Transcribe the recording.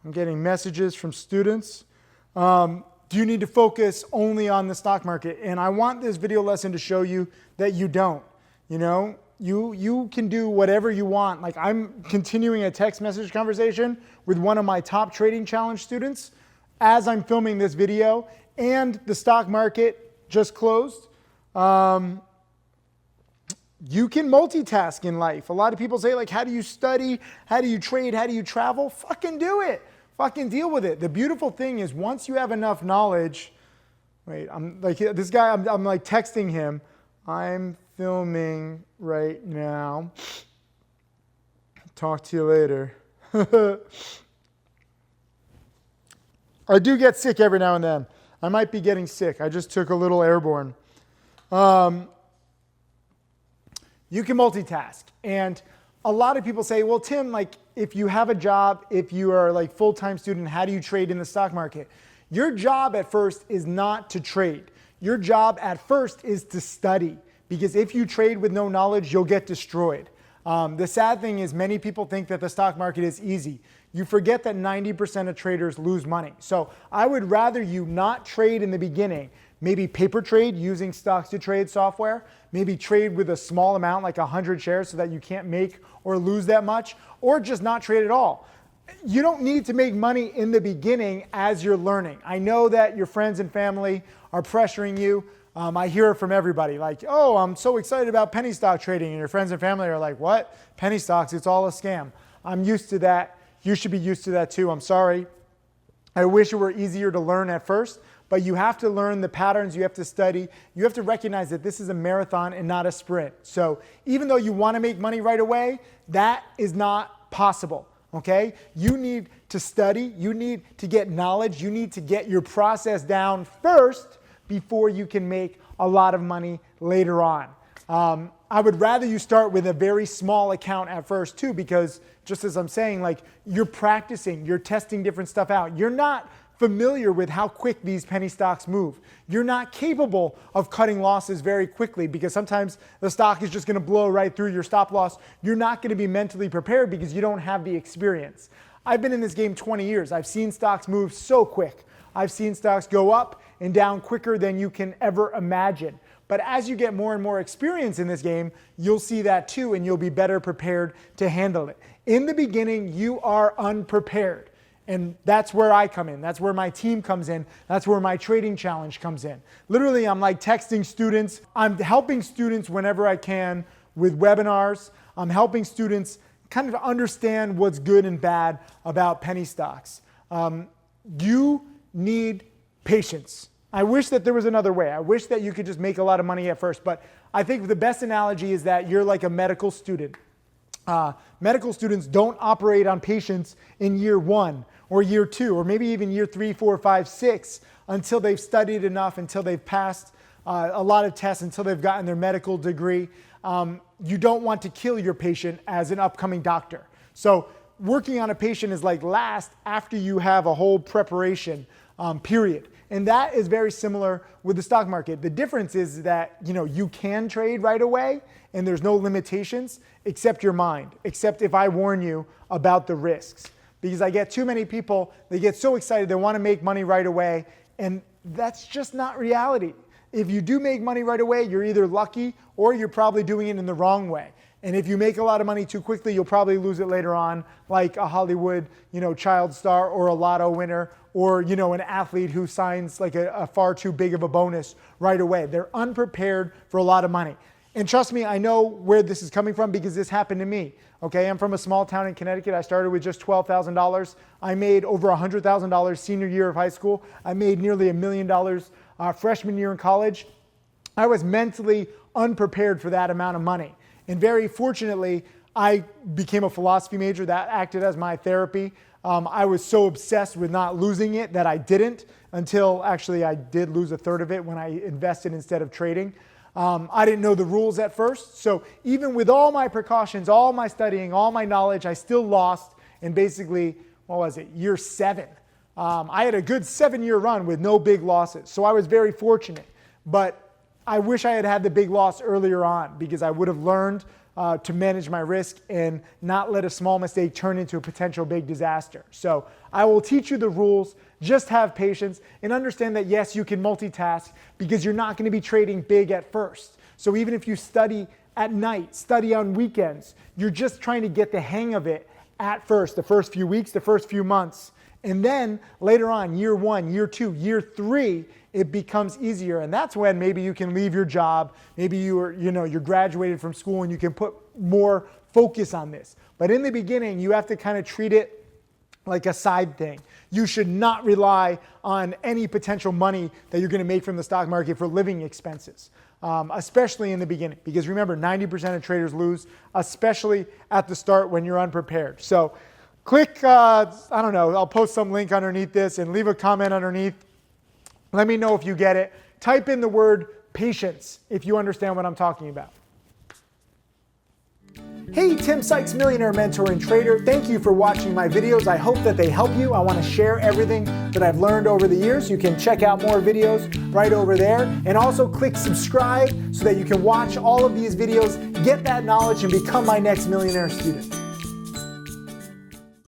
I'm getting messages from students. Do you need to focus only on the stock market? And I want this video lesson to show you that you don't. You know, you can do whatever you want. Like, I'm continuing a text message conversation with one of my top trading challenge students as I'm filming this video, and the stock market just closed. You can multitask in life. A lot of people say, like, how do you study? How do you trade? How do you travel? Fucking do it. Fucking deal with it. The beautiful thing is, once you have enough knowledge, wait, I'm like this guy, I'm like texting him. I'm filming right now. Talk to you later. I do get sick every now and then. I might be getting sick. I just took a little airborne. You can multitask. And a lot of people say, well, Tim, like, if you have a job, if you are like full-time student, how do you trade in the stock market? Your job at first is not to trade. Your job at first is to study, because if you trade with no knowledge, you'll get destroyed. The sad thing is, many people think that the stock market is easy. You forget that 90% of traders lose money. So I would rather you not trade in the beginning. Maybe paper trade using stocks to trade software. Maybe trade with a small amount, like 100 shares, so that you can't make or lose that much, or just not trade at all. You don't need to make money in the beginning as you're learning. I know that your friends and family are pressuring you. I hear it from everybody, like, oh, I'm so excited about penny stock trading. And your friends and family are like, what? Penny stocks, it's all a scam. I'm used to that. You should be used to that too. I'm sorry. I wish it were easier to learn at first, but you have to learn the patterns. You have to study. You have to recognize that this is a marathon and not a sprint. So even though you want to make money right away, that is not possible. Okay? You need to study. You need to get knowledge. You need to get your process down first before you can make a lot of money later on. I would rather you start with a very small account at first too, because just as I'm saying, like, you're practicing, you're testing different stuff out. You're not familiar with how quick these penny stocks move. You're not capable of cutting losses very quickly, because sometimes the stock is just going to blow right through your stop loss. You're not going to be mentally prepared because you don't have the experience. I've been in this game 20 years. I've seen stocks move so quick. I've seen stocks go up and down quicker than you can ever imagine. But as you get more and more experience in this game, you'll see that too, and you'll be better prepared to handle it. In the beginning, you are unprepared. And that's where I come in. That's where my team comes in. That's where my trading challenge comes in. Literally, I'm like texting students. I'm helping students whenever I can with webinars. I'm helping students kind of understand what's good and bad about penny stocks. You need patience. I wish that there was another way. I wish that you could just make a lot of money at first. But I think the best analogy is that you're like a medical student. Medical students don't operate on patients in year 1 or year 2 or maybe even year 3, 4, 5, 6 until they've studied enough, until they've passed a lot of tests, until they've gotten their medical degree. You don't want to kill your patient as an upcoming doctor. So working on a patient is like last after you have a whole preparation period. And that is very similar with the stock market. The difference is that, you can trade right away and there's no limitations except your mind, except if I warn you about the risks. Because I get too many people, they get so excited, they want to make money right away, and that's just not reality. If you do make money right away, you're either lucky or you're probably doing it in the wrong way. And if you make a lot of money too quickly, you'll probably lose it later on, like a Hollywood, child star or a lotto winner, or, an athlete who signs like a far too big of a bonus right away. They're unprepared for a lot of money. And trust me, I know where this is coming from because this happened to me. Okay, I'm from a small town in Connecticut. I started with just $12,000. I made over $100,000 senior year of high school. I made nearly $1 million freshman year in college. I was mentally unprepared for that amount of money. And very fortunately, I became a philosophy major. That acted as my therapy. I was so obsessed with not losing it that I didn't, until actually I did lose a third of it when I invested instead of trading. I didn't know the rules at first. So even with all my precautions, all my studying, all my knowledge, I still lost in basically, year 7. I had a good 7-year run with no big losses. So I was very fortunate. But I wish I had had the big loss earlier on, because I would have learned to manage my risk and not let a small mistake turn into a potential big disaster. So I will teach you the rules. Just have patience and understand that yes, you can multitask, because you're not going to be trading big at first. So even if you study at night, study on weekends, you're just trying to get the hang of it at first, the first few weeks, the first few months. And then later on, year 1, year 2, year 3, it becomes easier. And that's when maybe you can leave your job. Maybe you're graduated from school and you can put more focus on this. But in the beginning, you have to kind of treat it like a side thing. You should not rely on any potential money that you're going to make from the stock market for living expenses, especially in the beginning. Because remember, 90% of traders lose, especially at the start when you're unprepared. So click, I don't know, I'll post some link underneath this and leave a comment underneath. Let me know if you get it. Type in the word patience if you understand what I'm talking about. Hey, Tim Sykes, millionaire mentor and trader. Thank you for watching my videos. I hope that they help you. I want to share everything that I've learned over the years. You can check out more videos right over there. And also click subscribe so that you can watch all of these videos, get that knowledge, and become my next millionaire student.